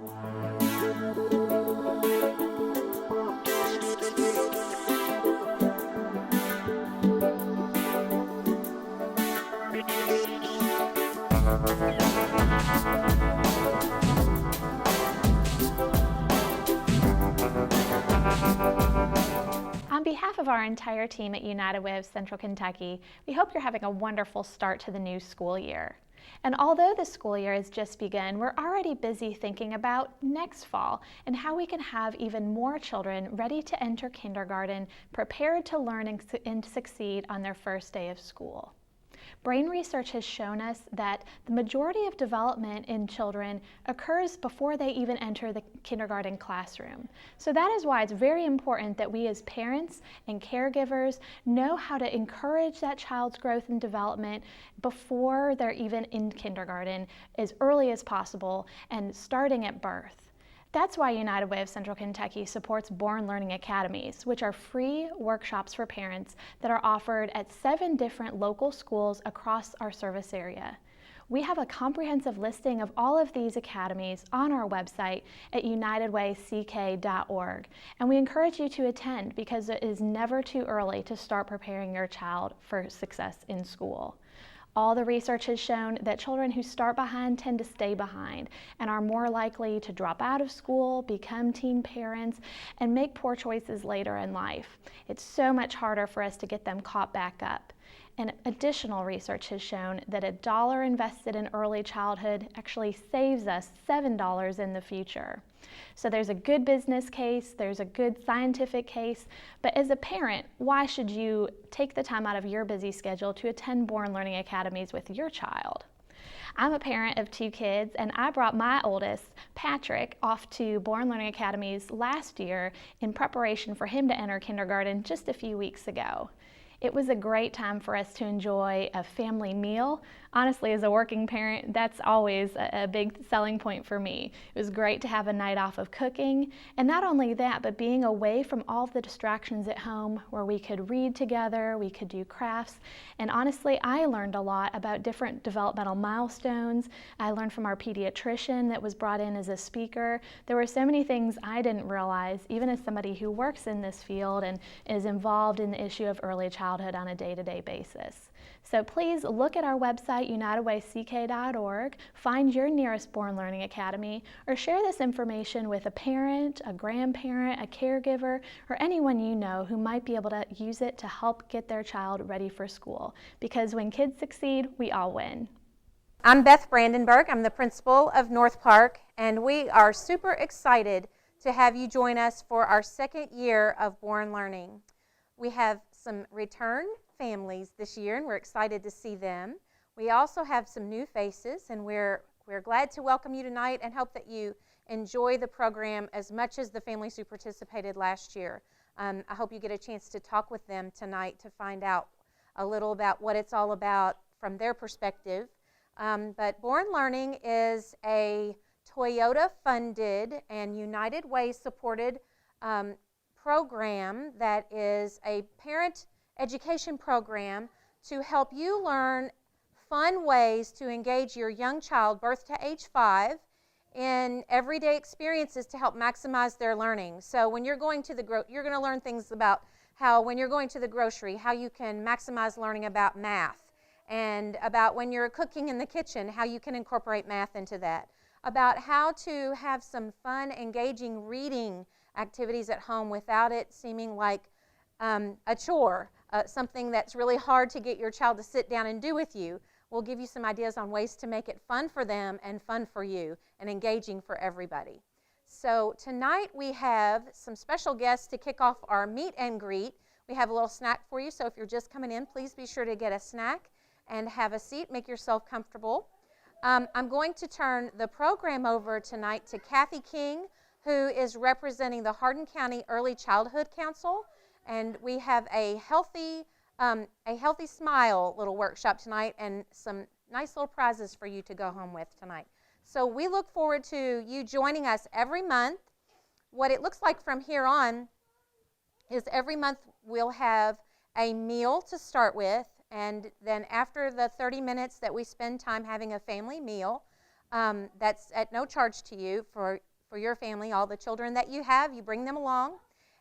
On behalf of our entire team at United Way of Central Kentucky, we hope you're having a wonderful start to the new school year. And although the school year has just begun, we're already busy thinking about next fall and how we can have even more children ready to enter kindergarten, prepared to learn and succeed on their first day of school. Brain research has shown us that the majority of development in children occurs before they even enter the kindergarten classroom. So that is why it's very important that we as parents and caregivers know how to encourage that child's growth and development before they're even in kindergarten as early as possible and starting at birth. That's why United Way of Central Kentucky supports Born Learning Academies, which are free workshops for parents that are offered at 7 different local schools across our service area. We have a comprehensive listing of all of these academies on our website at unitedwayck.org, and we encourage you to attend because it is never too early to start preparing your child for success in school. All the research has shown that children who start behind tend to stay behind and are more likely to drop out of school, become teen parents, and make poor choices later in life. It's so much harder for us to get them caught back up. And additional research has shown that $1 invested in early childhood actually saves us $7 in the future. So there's a good business case, there's a good scientific case, but as a parent, why should you take the time out of your busy schedule to attend Born Learning Academies with your child? I'm a parent of 2 kids, and I brought my oldest, Patrick, off to Born Learning Academies last year in preparation for him to enter kindergarten just a few weeks ago. It was a great time for us to enjoy a family meal. Honestly, as a working parent, that's always a big selling point for me. It was great to have a night off of cooking, and not only that, but being away from all the distractions at home where we could read together, we could do crafts, and honestly, I learned a lot about different developmental milestones. I learned from our pediatrician that was brought in as a speaker. There were so many things I didn't realize, even as somebody who works in this field and is involved in the issue of early childhood on a day-to-day basis. So please look at our website, unitedwayck.org, find your nearest Born Learning Academy, or share this information with a parent, a grandparent, a caregiver, or anyone you know who might be able to use it to help get their child ready for school. Because when kids succeed, we all win. I'm Beth Brandenburg. I'm the principal of North Park, and we are super excited to have you join us for our 2nd year of Born Learning. We have some return families this year, and we're excited to see them. We also have some new faces, and we're glad to welcome you tonight and hope that you enjoy the program as much as the families who participated last year. I hope you get a chance to talk with them tonight to find out a little about what it's all about from their perspective. But Born Learning is a Toyota-funded and United Way supported program that is a parent education program to help you learn fun ways to engage your young child, birth to age 5, in everyday experiences to help maximize their learning. So when you're going to you're going to learn things about how when you're going to the grocery, how you can maximize learning about math, and about when you're cooking in the kitchen, how you can incorporate math into that, about how to have some fun, engaging reading activities at home without it seeming like a chore, something that's really hard to get your child to sit down and do with you. We'll give you some ideas on ways to make it fun for them and fun for you and engaging for everybody. So tonight we have some special guests to kick off our meet and greet. We have a little snack for you, so if you're just coming in, please be sure to get a snack and have a seat, make yourself comfortable. I'm going to turn the program over tonight to Kathy King, who is representing the Hardin County Early Childhood Council. And we have a healthy smile little workshop tonight and some nice little prizes for you to go home with tonight. So we look forward to you joining us every month. What it looks like from here on is every month we'll have a meal to start with, and then after the 30 minutes that we spend time having a family meal, that's at no charge to you for for your family, all the children that you have, you bring them along.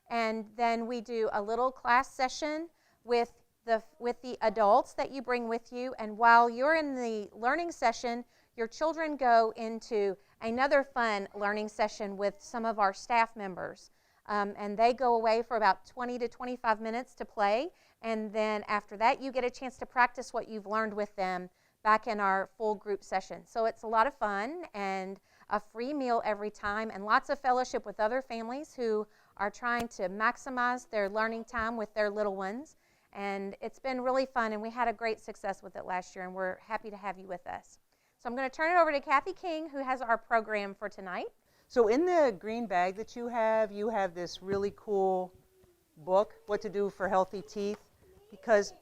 And then we do a little class session with the adults that you bring with you. And while you're in the learning session, your children go into another fun learning session with some of our staff members. And they go away for about 20 to 25 minutes to play. And then after that, you get a chance to practice what you've learned with them back in our full group session. So it's a lot of fun and a free meal every time, and lots of fellowship with other families who are trying to maximize their learning time with their little ones. And it's been really fun, and we had a great success with it last year, and we're happy to have you with us. So I'm going to turn it over to Kathy King, who has our program for tonight. So in the green bag that you have this really cool book, What to Do for Healthy Teeth, because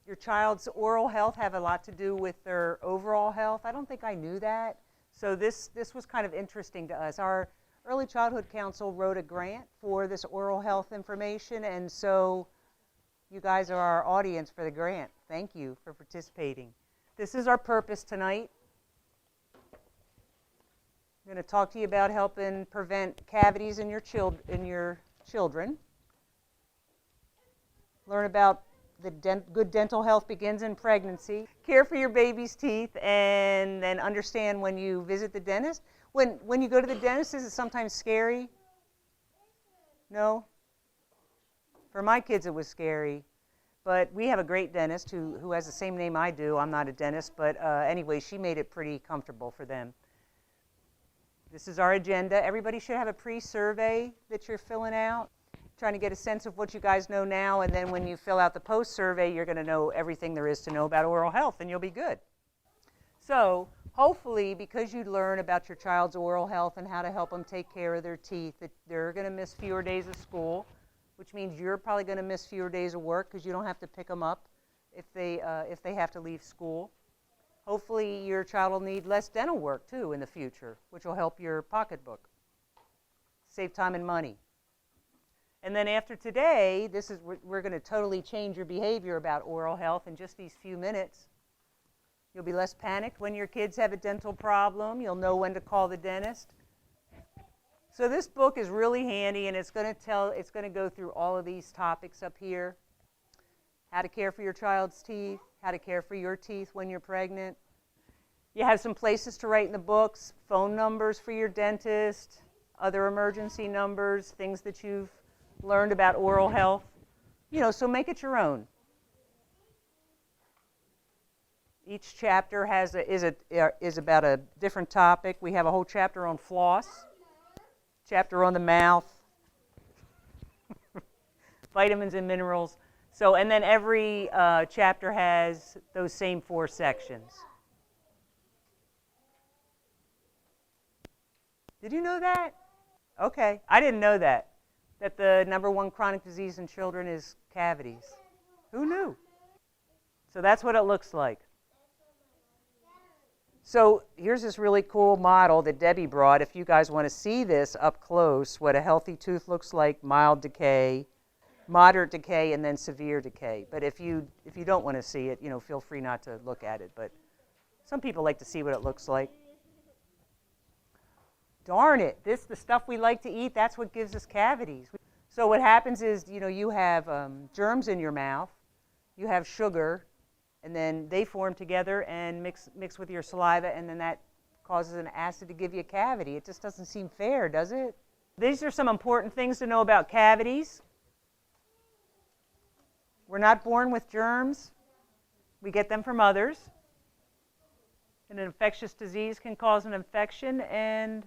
your child's oral health have a lot to do with their overall health. I don't think I knew that. So this was kind of interesting to us. Our Early Childhood Council wrote a grant for this oral health information, and so you guys are our audience for the grant. Thank you for participating. This is our purpose tonight. I'm going to talk to you about helping prevent cavities in your children. Learn about good dental health begins in pregnancy. Care for your baby's teeth, and then understand when you visit the dentist. When you go to the dentist, is it sometimes scary? No? For my kids, it was scary. But we have a great dentist who has the same name I do. I'm not a dentist, but anyway, she made it pretty comfortable for them. This is our agenda. Everybody should have a pre-survey that you're filling out, trying to get a sense of what you guys know now, and then when you fill out the post-survey, you're going to know everything there is to know about oral health, and you'll be good. So hopefully, because you learn about your child's oral health and how to help them take care of their teeth, that they're going to miss fewer days of school, which means you're probably going to miss fewer days of work because you don't have to pick them up if they have to leave school. Hopefully, your child will need less dental work, too, in the future, which will help your pocketbook. Save time and money. And then after today, we're going to totally change your behavior about oral health in just these few minutes. You'll be less panicked when your kids have a dental problem. You'll know when to call the dentist. So this book is really handy, and it's going to go through all of these topics up here. How to care for your child's teeth, how to care for your teeth when you're pregnant. You have some places to write in the books, phone numbers for your dentist, other emergency numbers, things that you've learned about oral health. So make it your own. Each chapter is about a different topic. We have a whole chapter on floss, chapter on the mouth, vitamins and minerals. So, and then every chapter has those same 4 sections. Did you know that? Okay, I didn't know that the #1 chronic disease in children is cavities. Who knew? So that's what it looks like. So here's this really cool model that Debbie brought. If you guys want to see this up close, what a healthy tooth looks like: mild decay, moderate decay, and then severe decay. But if you don't want to see it, feel free not to look at it. But some people like to see what it looks like. Darn it, the stuff we like to eat, that's what gives us cavities. So what happens is, you have germs in your mouth, you have sugar, and then they form together and mix with your saliva, and then that causes an acid to give you a cavity. It just doesn't seem fair, does it? These are some important things to know about cavities. We're not born with germs. We get them from others. And an infectious disease can cause an infection, and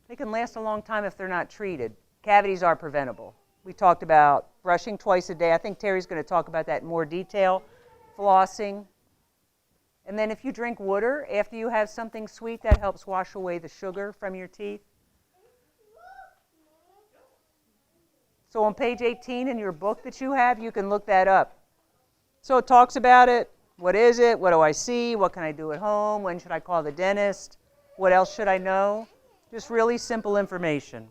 they can last a long time if they're not treated. Cavities are preventable. We talked about brushing twice a day. I think Terry's going to talk about that in more detail. Flossing. And then if you drink water after you have something sweet, that helps wash away the sugar from your teeth. So on page 18 in your book that you have, you can look that up. So it talks about it. What is it? What do I see? What can I do at home? When should I call the dentist? What else should I know? Just really simple information.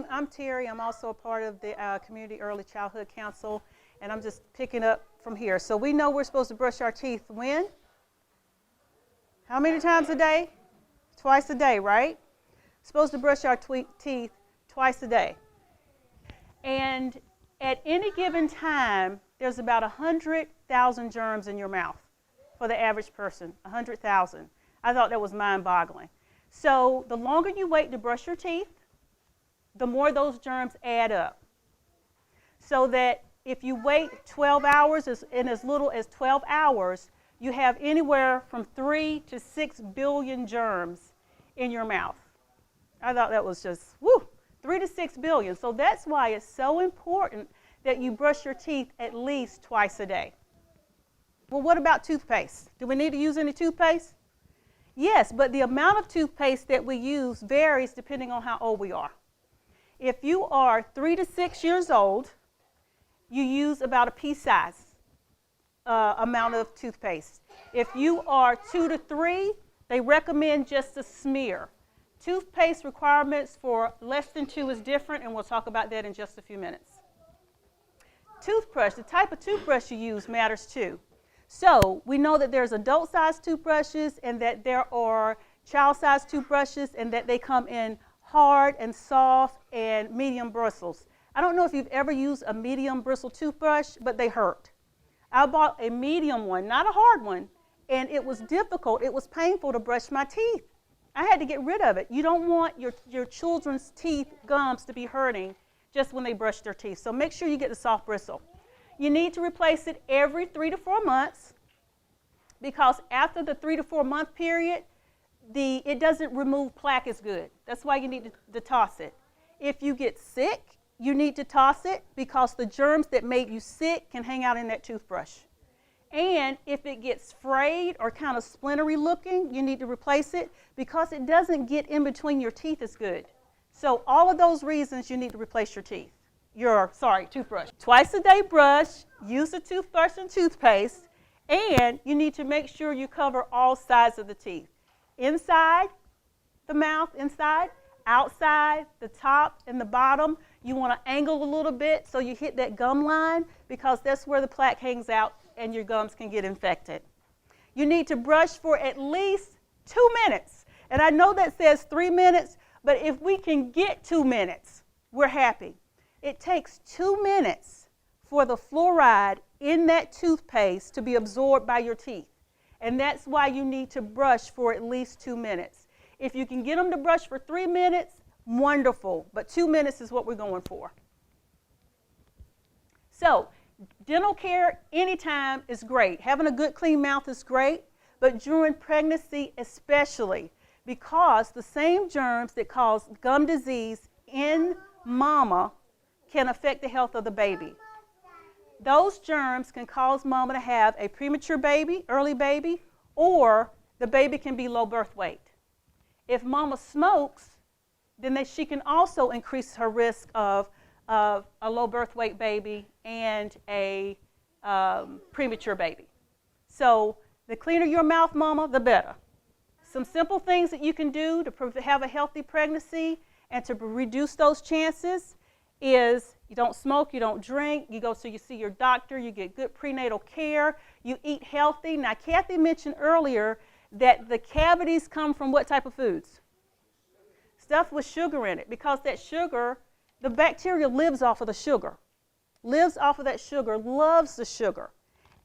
I'm Terry. I'm also a part of the Community Early Childhood Council, and I'm just picking up from here. So we know we're supposed to brush our teeth when? How many times a day? Twice a day, right? Supposed to brush our teeth twice a day. And at any given time, there's about 100,000 germs in your mouth for the average person, 100,000. I thought that was mind-boggling. So the longer you wait to brush your teeth, the more those germs add up. So that if you wait 12 hours, in as little as 12 hours, you have anywhere from 3 to 6 billion germs in your mouth. I thought that was just, woo, 3 to 6 billion. So that's why it's so important that you brush your teeth at least twice a day. Well, what about toothpaste? Do we need to use any toothpaste? Yes, but the amount of toothpaste that we use varies depending on how old we are. If you are 3 to 6 years old, you use about a pea-size amount of toothpaste. If you are 2 to 3, they recommend just a smear. Toothpaste requirements for less than 2 is different, and we'll talk about that in just a few minutes. Toothbrush, the type of toothbrush you use matters too. So we know that there's adult-sized toothbrushes and that there are child-sized toothbrushes and that they come in hard and soft and medium bristles. I don't know if you've ever used a medium bristle toothbrush, but they hurt. I bought a medium one, not a hard one, and it was difficult. It was painful to brush my teeth. I had to get rid of it. You don't want your children's teeth, gums to be hurting just when they brush their teeth. So make sure you get the soft bristle. You need to replace it every 3 to 4 months because after the 3 to 4 month period, it doesn't remove plaque as good. That's why you need to toss it. If you get sick, you need to toss it because the germs that made you sick can hang out in that toothbrush. And if it gets frayed or kind of splintery looking, you need to replace it because it doesn't get in between your teeth as good. So all of those reasons you need to replace your toothbrush. Twice a day brush, use a toothbrush and toothpaste, and you need to make sure you cover all sides of the teeth. Inside the mouth, inside, outside, the top and the bottom. You want to angle a little bit so you hit that gum line because that's where the plaque hangs out and your gums can get infected. You need to brush for at least 2 minutes. And I know that says 3 minutes, but if we can get 2 minutes, we're happy. It takes 2 minutes for the fluoride in that toothpaste to be absorbed by your teeth. And that's why you need to brush for at least 2 minutes. If you can get them to brush for 3 minutes, wonderful. But 2 minutes is what we're going for. So, dental care anytime is great. Having a good clean mouth is great, but during pregnancy especially, because the same germs that cause gum disease in mama can affect the health of the baby. Those germs can cause mama to have a premature baby, early baby, or the baby can be low birth weight. If mama smokes, then she can also increase her risk of a low birth weight baby and a premature baby. So the cleaner your mouth, mama, the better. Some simple things that you can do to have a healthy pregnancy and to reduce those chances is you don't smoke, you don't drink, you go so you see your doctor, you get good prenatal care, you eat healthy. Now, Kathy mentioned earlier that the cavities come from what type of foods? Stuff with sugar in it, because that sugar, the bacteria lives off of the sugar, lives off of that sugar, loves the sugar,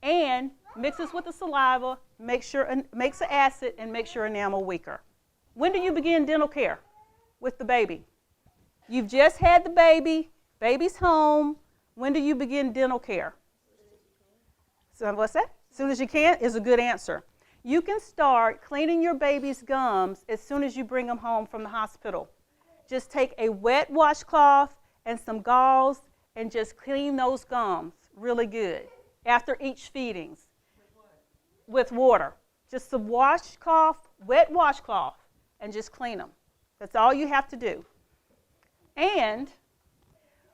and mixes with the saliva, makes the acid, and makes your enamel weaker. When do you begin dental care with the baby? You've just had the baby, baby's home. When do you begin dental care? So what's that? As soon as you can is a good answer. You can start cleaning your baby's gums as soon as you bring them home from the hospital. Just take a wet washcloth and some gauze and just clean those gums really good after each feedings. With water. Just a washcloth, wet washcloth, and just clean them. That's all you have to do. And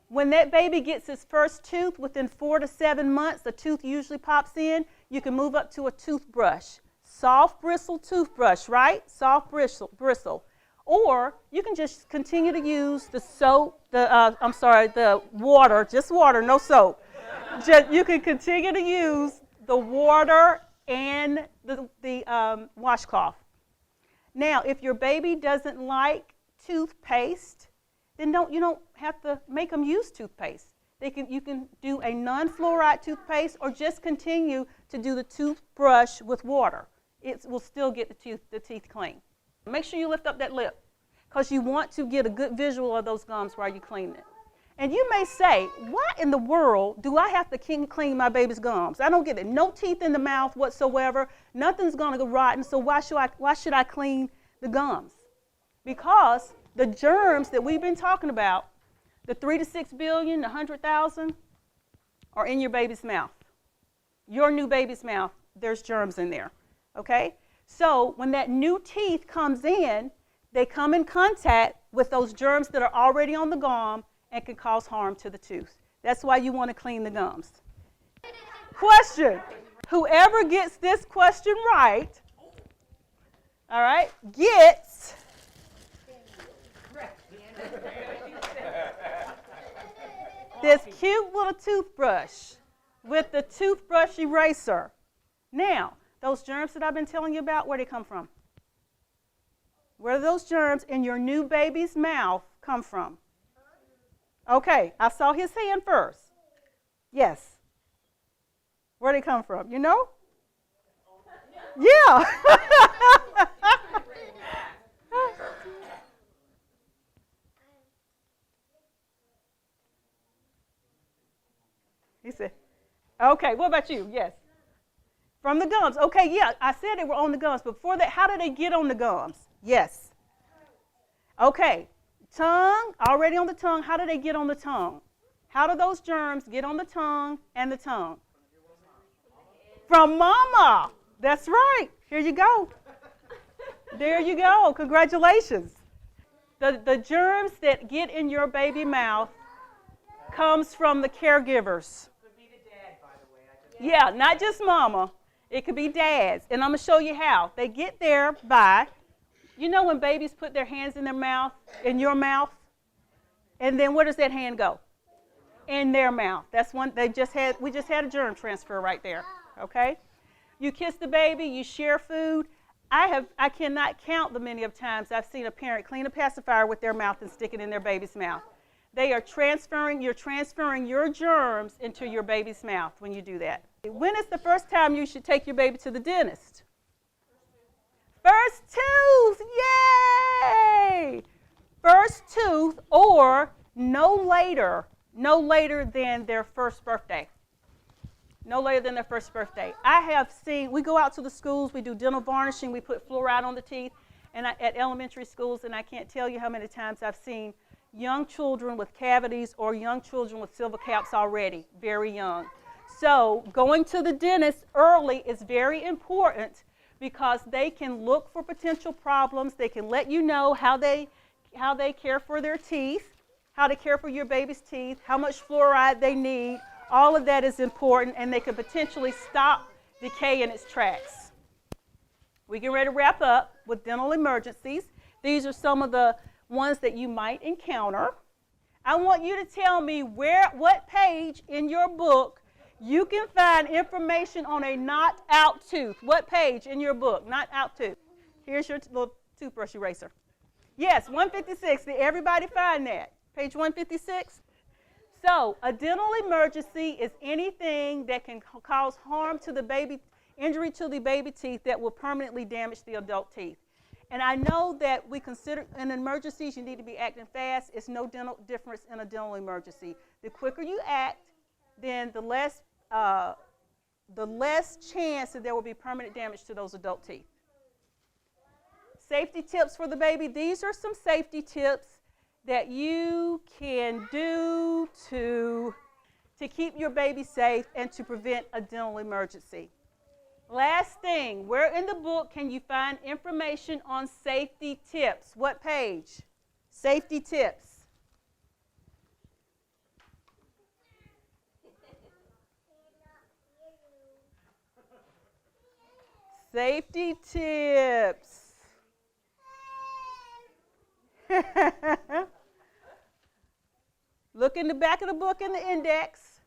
when that baby gets his first tooth, within 4 to 7 months, the tooth usually pops in, you can move up to a toothbrush. Soft bristle toothbrush, right? Soft bristle. Or you can just continue to use the soap, the water, just water, no soap. You can continue to use the water and the washcloth. Now, if your baby doesn't like toothpaste, then you don't have to make them use toothpaste. You can do a non-fluoride toothpaste or just continue to do the toothbrush with water. It will still get the teeth clean. Make sure you lift up that lip because you want to get a good visual of those gums while you clean it. And you may say, why in the world do I have to clean my baby's gums? I don't get it. No teeth in the mouth whatsoever. Nothing's going to go rotten, so why should I clean the gums? Because the germs that we've been talking about, the 3 to 6 billion, the 100,000, are in your baby's mouth. Your new baby's mouth, there's germs in there, okay? So when that new teeth comes in, they come in contact with those germs that are already on the gum and can cause harm to the tooth. That's why you want to clean the gums. Question. Whoever gets this question right, all right, gets this cute little toothbrush with the toothbrush eraser. Now, those germs that I've been telling you about, where do they come from? Where do those germs in your new baby's mouth come from? Okay, I saw his hand first. Yes. Where do they come from? You know? Yeah. He said, okay, what about you? Yes. From the gums. Okay, yeah, I said they were on the gums. Before that, how did they get on the gums? Yes. Okay, tongue, already on the tongue. How do they get on the tongue? How do those germs get on the tongue and the tongue? From mama. That's right. Here you go. There you go. Congratulations. The germs that get in your baby mouth comes from the caregivers. Yeah, not just mama. It could be dads. And I'm going to show you how. They get there by, you know when babies put their hands in their mouth, in your mouth? And then where does that hand go? In their mouth. That's one we just had a germ transfer right there. Okay? You kiss the baby, you share food. I cannot count the many of times I've seen a parent clean a pacifier with their mouth and stick it in their baby's mouth. You're transferring your germs into your baby's mouth when you do that. When is the first time you should take your baby to the dentist? First tooth, yay! First tooth or no later than their first birthday. No later than their first birthday. I have seen, we go out to the schools, we do dental varnishing, we put fluoride on the teeth at elementary schools, and I can't tell you how many times I've seen young children with cavities or young children with silver caps already, very young. So going to the dentist early is very important because they can look for potential problems. They can let you know how they care for their teeth, how to care for your baby's teeth, how much fluoride they need. All of that is important, and they can potentially stop decay in its tracks. We get ready to wrap up with dental emergencies. These are some of the ones that you might encounter. I want you to tell me what page in your book you can find information on a knocked out tooth. What page in your book? Knocked out tooth. Here's your little toothbrush eraser. Yes, 156. Did everybody find that? Page 156? So, a dental emergency is anything that can cause harm to the baby, injury to the baby teeth that will permanently damage the adult teeth. And I know that we consider in emergencies you need to be acting fast. It's no difference in a dental emergency. The quicker you act, then the less chance that there will be permanent damage to those adult teeth. Safety tips for the baby. These are some safety tips that you can do to keep your baby safe and to prevent a dental emergency. Last thing, where in the book can you find information on safety tips? What page? Safety tips. Safety tips. Look in the back of the book in the index.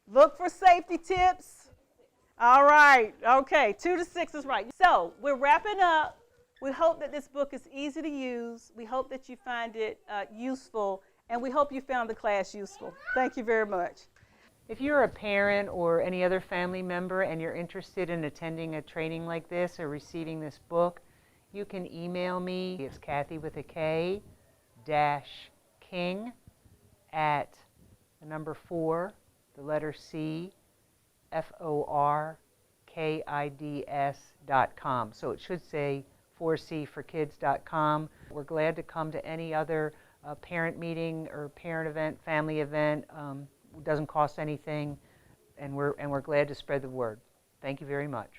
Look for safety tips. All right. Okay. 2 to 6 is right. So we're wrapping up. We hope that this book is easy to use. We hope that you find it useful, and we hope you found the class useful. Thank you very much. If you're a parent or any other family member and you're interested in attending a training like this or receiving this book, you can email me. It's Kathy with a K -King at the number 4, the letter C, FORKIDS.com. So it should say 4cforkids.com. We're glad to come to any other parent meeting or parent event, family event. It doesn't cost anything, and we're glad to spread the word. Thank you very much.